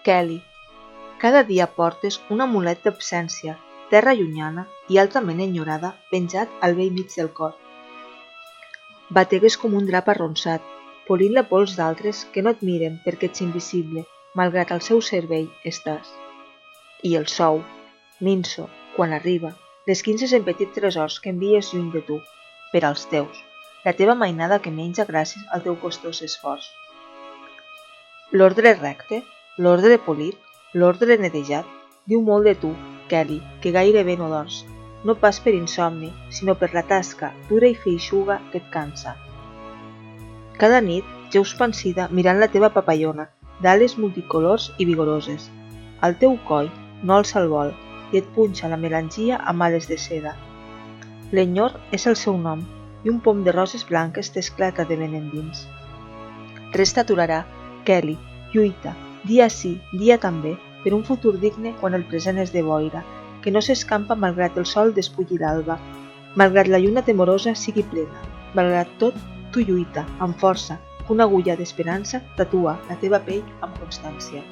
Kelly, cada dia portes un amulet d'absència, terra llunyana i altrament enyorada penjat al vell mig del cor. Bategues com un drap arronsat, polint la pols d'altres que no et miren perquè ets invisible, malgrat al seu cervell estàs. I el sou, minso, quan arriba, l'esquinces en petits tresors que envies lluny de tu, per als teus, la teva mainada que menja gràcies al teu costós esforç. L'ordre recte, l'ordre polit, l'ordre netejat, diu molt de tu, Kelly, que gairebé no dors, no pas per insomni, sinó per la tasca dura i feixuga que et cansa. Cada nit jeus pansida mirant la teva papallona, d'ales multicolors i vigoroses. Al teu coll no alça el vol i et punxa la melangia amb ales de seda. L'enyor és el seu nom i un pom de roses blanques t'esclata de ben endins. Res t'aturarà, Kelly, lluita, dia sí, dia també, per un futur digne quan el present és de boira, que no s'escampa malgrat el sol despulli l'alba, malgrat la lluna temorosa sigui plena. Malgrat tot, tu lluita, amb força, que una agulla d'esperança tatua la teva pell amb constància.